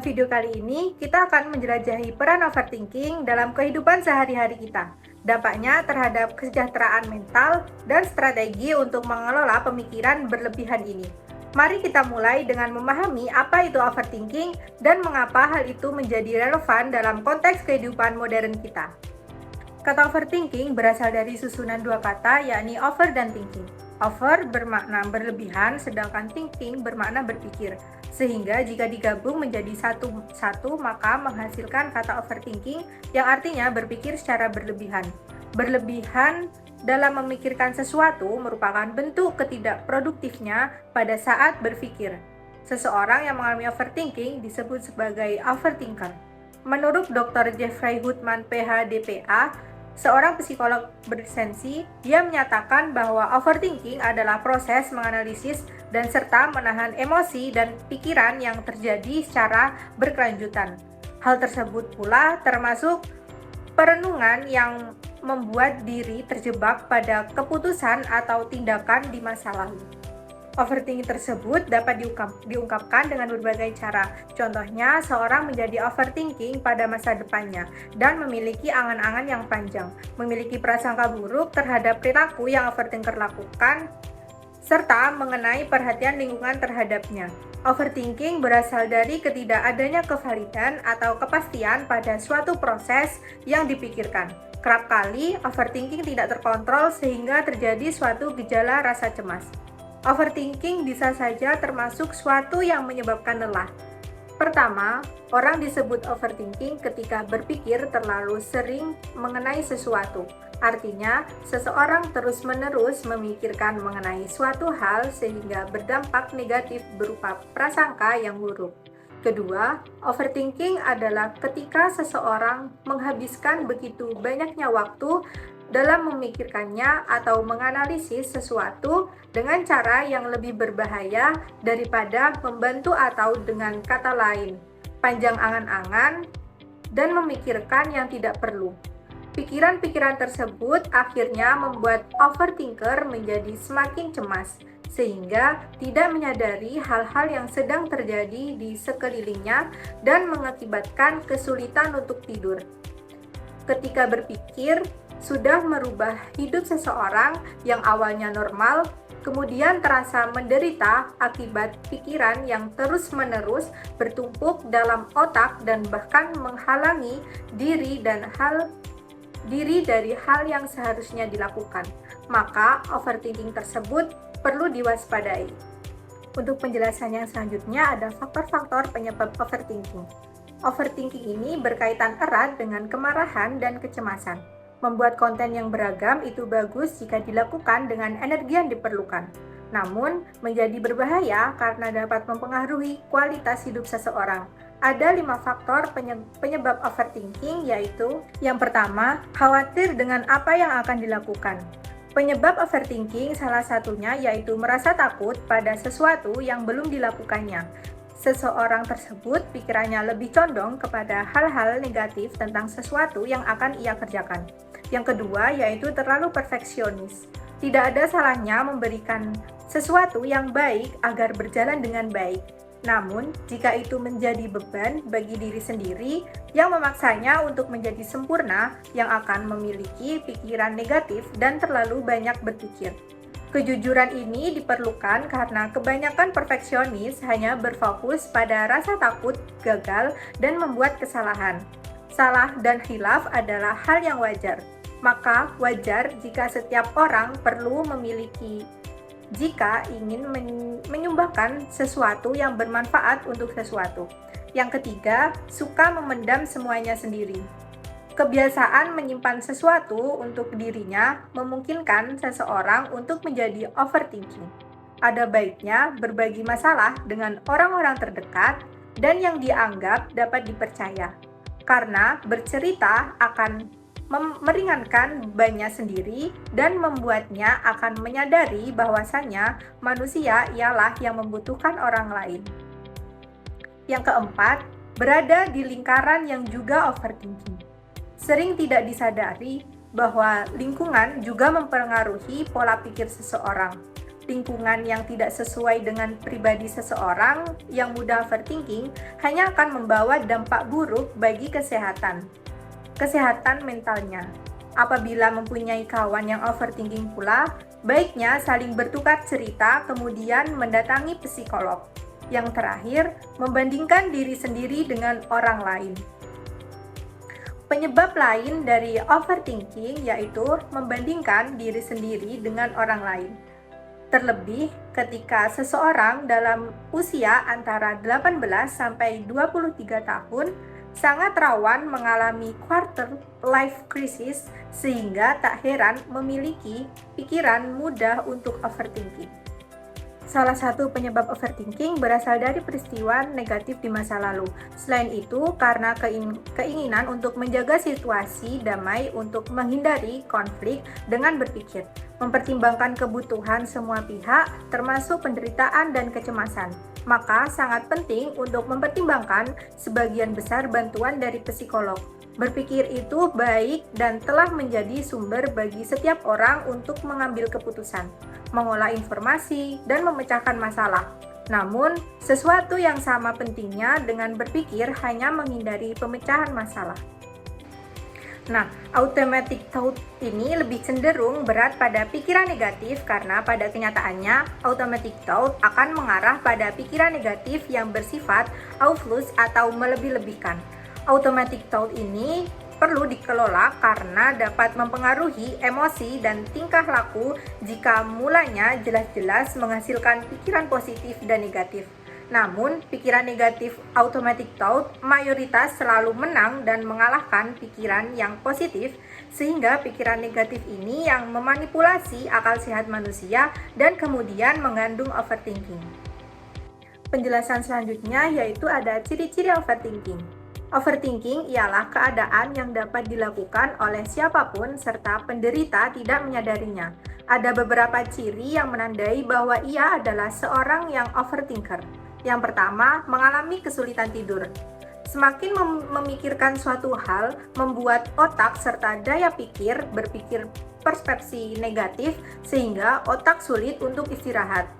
Dalam video kali ini, kita akan menjelajahi peran overthinking dalam kehidupan sehari-hari kita, dampaknya terhadap kesejahteraan mental, dan strategi untuk mengelola pemikiran berlebihan ini. Mari kita mulai dengan memahami apa itu overthinking dan mengapa hal itu menjadi relevan dalam konteks kehidupan modern kita. Kata overthinking berasal dari susunan dua kata, yakni over dan thinking. Over bermakna berlebihan, sedangkan thinking bermakna berpikir. Sehingga jika digabung menjadi satu maka menghasilkan kata overthinking yang artinya berpikir secara berlebihan. Berlebihan dalam memikirkan sesuatu merupakan bentuk ketidakproduktifnya pada saat berpikir. Seseorang yang mengalami overthinking disebut sebagai overthinker. Menurut Dr. Jeffrey Hutman, PhD.PA, seorang psikolog berlisensi, dia menyatakan bahwa overthinking adalah proses menganalisis dan serta menahan emosi dan pikiran yang terjadi secara berkelanjutan. Hal tersebut pula termasuk perenungan yang membuat diri terjebak pada keputusan atau tindakan di masa lalu. Overthinking tersebut dapat diungkapkan dengan berbagai cara. Contohnya, seorang menjadi overthinking pada masa depannya dan memiliki angan-angan yang panjang, memiliki prasangka buruk terhadap perilaku yang overthinker lakukan, serta mengenai perhatian lingkungan terhadapnya. Overthinking berasal dari ketidakadanya kevalidan atau kepastian pada suatu proses yang dipikirkan. Kerap kali, overthinking tidak terkontrol sehingga terjadi suatu gejala rasa cemas. Overthinking bisa saja termasuk suatu yang menyebabkan lelah. Pertama, orang disebut overthinking ketika berpikir terlalu sering mengenai sesuatu. Artinya, seseorang terus-menerus memikirkan mengenai suatu hal sehingga berdampak negatif berupa prasangka yang buruk. Kedua, overthinking adalah ketika seseorang menghabiskan begitu banyaknya waktu dalam memikirkannya atau menganalisis sesuatu dengan cara yang lebih berbahaya daripada membantu, atau dengan kata lain, panjang angan-angan dan memikirkan yang tidak perlu. Pikiran-pikiran tersebut akhirnya membuat overthinker menjadi semakin cemas, sehingga tidak menyadari hal-hal yang sedang terjadi di sekelilingnya dan mengakibatkan kesulitan untuk tidur. Ketika berpikir, sudah merubah hidup seseorang yang awalnya normal, kemudian terasa menderita akibat pikiran yang terus-menerus bertumpuk dalam otak dan bahkan menghalangi diri dari hal yang seharusnya dilakukan. Maka overthinking tersebut perlu diwaspadai. Untuk penjelasan yang selanjutnya ada faktor-faktor penyebab overthinking. Overthinking ini berkaitan erat dengan kemarahan dan kecemasan. Membuat konten yang beragam itu bagus jika dilakukan dengan energi yang diperlukan. Namun, menjadi berbahaya karena dapat mempengaruhi kualitas hidup seseorang. Ada 5 faktor penyebab overthinking, yaitu yang pertama, khawatir dengan apa yang akan dilakukan. Penyebab overthinking salah satunya yaitu merasa takut pada sesuatu yang belum dilakukannya. Seseorang tersebut pikirannya lebih condong kepada hal-hal negatif tentang sesuatu yang akan ia kerjakan. Yang kedua yaitu terlalu perfeksionis. Tidak ada salahnya memberikan sesuatu yang baik agar berjalan dengan baik. Namun, jika itu menjadi beban bagi diri sendiri yang memaksanya untuk menjadi sempurna, yang akan memiliki pikiran negatif dan terlalu banyak berpikir. Kejujuran ini diperlukan karena kebanyakan perfeksionis hanya berfokus pada rasa takut gagal dan membuat kesalahan. Salah dan khilaf adalah hal yang wajar. Maka wajar jika setiap orang perlu memiliki jika ingin menyumbangkan sesuatu yang bermanfaat untuk sesuatu. Yang ketiga, suka memendam semuanya sendiri. Kebiasaan menyimpan sesuatu untuk dirinya memungkinkan seseorang untuk menjadi overthinking. Ada baiknya berbagi masalah dengan orang-orang terdekat dan yang dianggap dapat dipercaya, karena bercerita akan meringankan bebannya sendiri dan membuatnya akan menyadari bahwasannya manusia ialah yang membutuhkan orang lain. Yang keempat, berada di lingkaran yang juga overthinking. Sering tidak disadari bahwa lingkungan juga mempengaruhi pola pikir seseorang. lingkungan yang tidak sesuai dengan pribadi seseorang yang mudah overthinking hanya akan membawa dampak buruk bagi kesehatan mentalnya. Apabila mempunyai kawan yang overthinking pula, baiknya saling bertukar cerita kemudian mendatangi psikolog. Yang terakhir, membandingkan diri sendiri dengan orang lain. Penyebab lain dari overthinking yaitu membandingkan diri sendiri dengan orang lain. Terlebih ketika seseorang dalam usia antara 18 sampai 23 tahun sangat rawan mengalami quarter life crisis sehingga tak heran memiliki pikiran mudah untuk overthinking. Salah satu penyebab overthinking berasal dari peristiwa negatif di masa lalu. Selain itu, karena keinginan untuk menjaga situasi damai untuk menghindari konflik dengan berpikir, mempertimbangkan kebutuhan semua pihak, termasuk penderitaan dan kecemasan. Maka sangat penting untuk mempertimbangkan sebagian besar bantuan dari psikolog. Berpikir itu baik dan telah menjadi sumber bagi setiap orang untuk mengambil keputusan, mengolah informasi, dan memecahkan masalah. Namun, sesuatu yang sama pentingnya dengan berpikir hanya menghindari pemecahan masalah. Nah, automatic thought ini lebih cenderung berat pada pikiran negatif karena pada kenyataannya, automatic thought akan mengarah pada pikiran negatif yang bersifat auflus atau melebih-lebihkan. Automatic thought ini perlu dikelola karena dapat mempengaruhi emosi dan tingkah laku jika mulanya jelas-jelas menghasilkan pikiran positif dan negatif. Namun, pikiran negatif automatic thought mayoritas selalu menang dan mengalahkan pikiran yang positif, sehingga pikiran negatif ini yang memanipulasi akal sehat manusia dan kemudian mengandung overthinking. Penjelasan selanjutnya yaitu ada ciri-ciri overthinking. Overthinking ialah keadaan yang dapat dilakukan oleh siapapun serta penderita tidak menyadarinya. Ada beberapa ciri yang menandai bahwa ia adalah seorang yang overthinker. Yang pertama, mengalami kesulitan tidur. Semakin memikirkan suatu hal, membuat otak serta daya pikir berpikir persepsi negatif sehingga otak sulit untuk istirahat.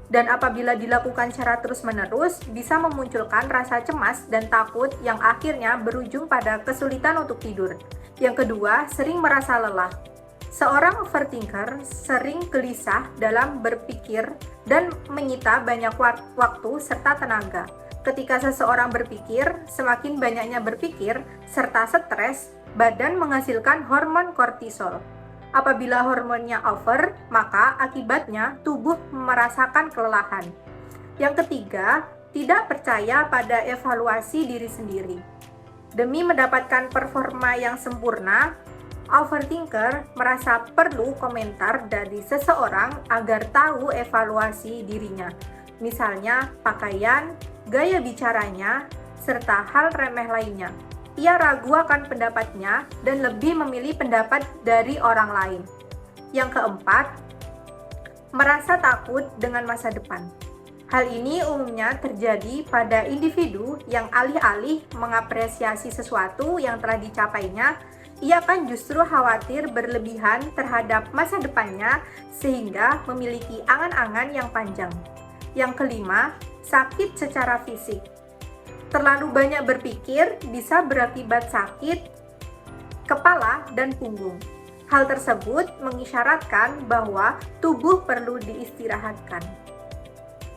Dan apabila dilakukan secara terus-menerus, bisa memunculkan rasa cemas dan takut yang akhirnya berujung pada kesulitan untuk tidur. Yang kedua, sering merasa lelah. Seorang overthinker sering gelisah dalam berpikir dan menyita banyak waktu serta tenaga. Ketika seseorang berpikir, semakin banyaknya berpikir serta stres, badan menghasilkan hormon kortisol. Apabila hormonnya over, maka akibatnya tubuh merasakan kelelahan. Yang ketiga, tidak percaya pada evaluasi diri sendiri. Demi mendapatkan performa yang sempurna, overthinker merasa perlu komentar dari seseorang agar tahu evaluasi dirinya. Misalnya pakaian, gaya bicaranya, serta hal remeh lainnya. Ia ragu akan pendapatnya dan lebih memilih pendapat dari orang lain. Yang keempat, merasa takut dengan masa depan. Hal ini umumnya terjadi pada individu yang alih-alih mengapresiasi sesuatu yang telah dicapainya, ia akan justru khawatir berlebihan terhadap masa depannya sehingga memiliki angan-angan yang panjang. Yang kelima, sakit secara fisik. Terlalu banyak berpikir bisa berakibat sakit kepala dan punggung. Hal tersebut mengisyaratkan bahwa tubuh perlu diistirahatkan.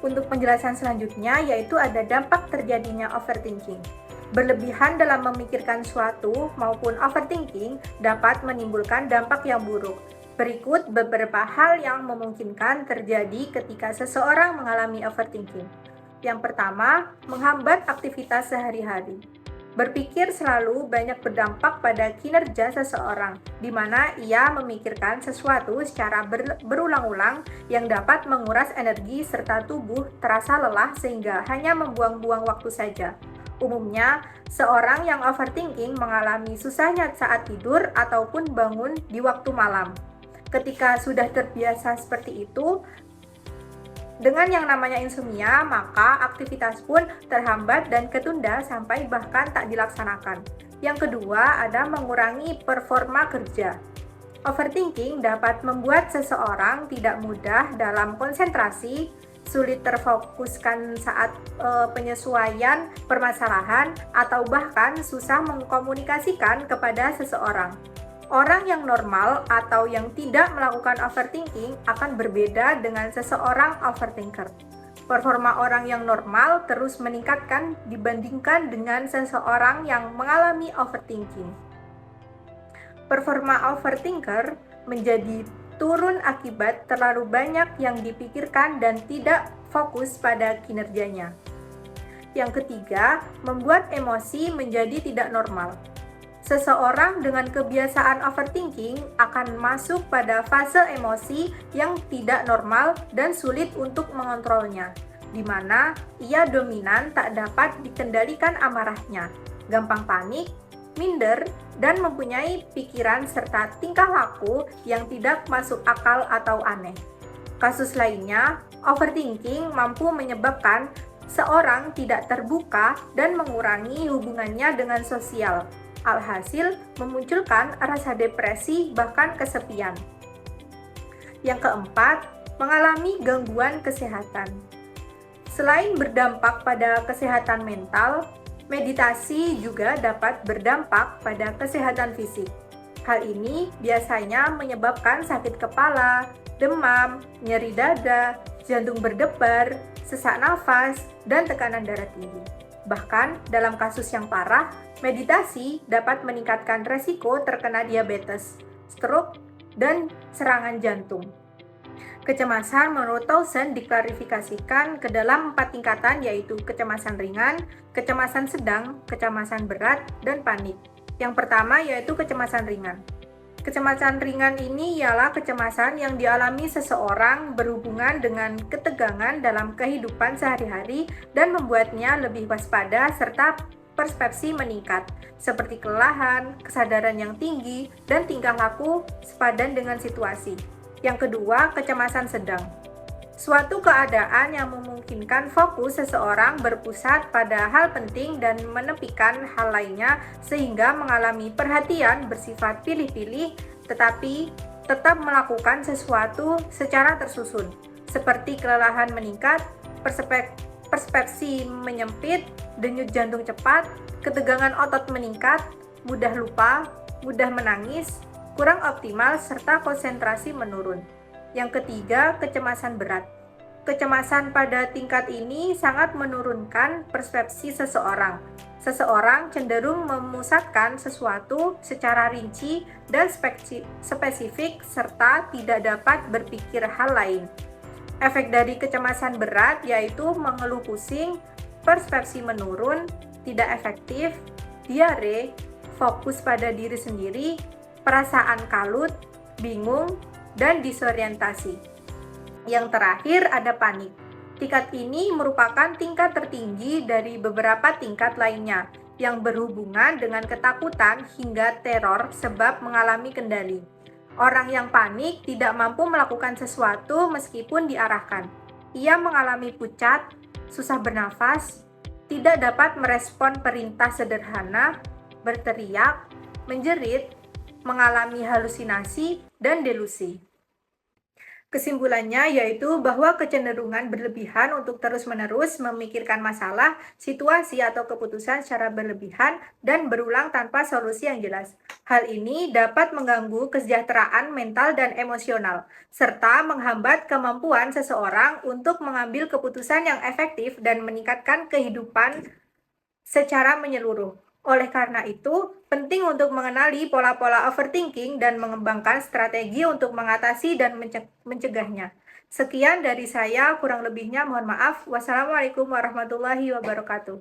Untuk penjelasan selanjutnya yaitu ada dampak terjadinya overthinking. Berlebihan dalam memikirkan suatu maupun overthinking dapat menimbulkan dampak yang buruk. Berikut beberapa hal yang memungkinkan terjadi ketika seseorang mengalami overthinking. Yang pertama, menghambat aktivitas sehari-hari. Berpikir selalu banyak berdampak pada kinerja seseorang, di mana ia memikirkan sesuatu secara berulang-ulang yang dapat menguras energi serta tubuh terasa lelah sehingga hanya membuang-buang waktu saja. Umumnya, seorang yang overthinking mengalami susahnya saat tidur ataupun bangun di waktu malam. Ketika sudah terbiasa seperti itu, dengan yang namanya insomnia, maka aktivitas pun terhambat dan ketunda sampai bahkan tak dilaksanakan. Yang kedua, ada mengurangi performa kerja. Overthinking dapat membuat seseorang tidak mudah dalam konsentrasi, sulit terfokuskan saat penyesuaian permasalahan, atau bahkan susah mengkomunikasikan kepada seseorang. Orang yang normal atau yang tidak melakukan overthinking akan berbeda dengan seseorang overthinker. Performa orang yang normal terus meningkatkan dibandingkan dengan seseorang yang mengalami overthinking. Performa overthinker menjadi turun akibat terlalu banyak yang dipikirkan dan tidak fokus pada kinerjanya. Yang ketiga, membuat emosi menjadi tidak normal. Seseorang dengan kebiasaan overthinking akan masuk pada fase emosi yang tidak normal dan sulit untuk mengontrolnya, di mana ia dominan tak dapat dikendalikan amarahnya, gampang panik, minder, dan mempunyai pikiran serta tingkah laku yang tidak masuk akal atau aneh. Kasus lainnya, overthinking mampu menyebabkan seorang tidak terbuka dan mengurangi hubungannya dengan sosial. Alhasil, memunculkan rasa depresi bahkan kesepian. Yang keempat, mengalami gangguan kesehatan. Selain berdampak pada kesehatan mental, meditasi juga dapat berdampak pada kesehatan fisik. Hal ini biasanya menyebabkan sakit kepala, demam, nyeri dada, jantung berdebar, sesak nafas, dan tekanan darah tinggi. Bahkan dalam kasus yang parah, meditasi dapat meningkatkan resiko terkena diabetes, stroke, dan serangan jantung. Kecemasan menurut Towson diklarifikasikan ke dalam 4 tingkatan, yaitu kecemasan ringan, kecemasan sedang, kecemasan berat, dan panik. Yang pertama yaitu kecemasan ringan. Kecemasan ringan ini ialah kecemasan yang dialami seseorang berhubungan dengan ketegangan dalam kehidupan sehari-hari dan membuatnya lebih waspada serta persepsi meningkat, seperti kelelahan, kesadaran yang tinggi, dan tingkah laku sepadan dengan situasi. Yang kedua, kecemasan sedang. Suatu keadaan yang memungkinkan fokus seseorang berpusat pada hal penting dan menepikan hal lainnya sehingga mengalami perhatian bersifat pilih-pilih tetapi tetap melakukan sesuatu secara tersusun, seperti kelelahan meningkat, persepsi menyempit, denyut jantung cepat, ketegangan otot meningkat, mudah lupa, mudah menangis, kurang optimal, serta konsentrasi menurun. Yang ketiga, kecemasan berat. Kecemasan pada tingkat ini sangat menurunkan persepsi seseorang. Seseorang cenderung memusatkan sesuatu secara rinci dan spesifik serta tidak dapat berpikir hal lain. Efek dari kecemasan berat yaitu mengeluh pusing, persepsi menurun, tidak efektif, diare, fokus pada diri sendiri, perasaan kalut, bingung, dan disorientasi. Yang terakhir ada panik. Tingkat ini merupakan tingkat tertinggi dari beberapa tingkat lainnya yang berhubungan dengan ketakutan hingga teror sebab mengalami kendali. Orang yang panik tidak mampu melakukan sesuatu meskipun diarahkan. Ia mengalami pucat, susah bernafas, tidak dapat merespon perintah sederhana, berteriak, menjerit, mengalami halusinasi, dan delusi. Kesimpulannya yaitu bahwa kecenderungan berlebihan untuk terus-menerus memikirkan masalah, situasi, atau keputusan secara berlebihan dan berulang tanpa solusi yang jelas. Hal ini dapat mengganggu kesejahteraan mental dan emosional, serta menghambat kemampuan seseorang untuk mengambil keputusan yang efektif dan meningkatkan kehidupan secara menyeluruh. Oleh karena itu, penting untuk mengenali pola-pola overthinking dan mengembangkan strategi untuk mengatasi dan mencegahnya. Sekian dari saya, kurang lebihnya mohon maaf. Wassalamualaikum warahmatullahi wabarakatuh.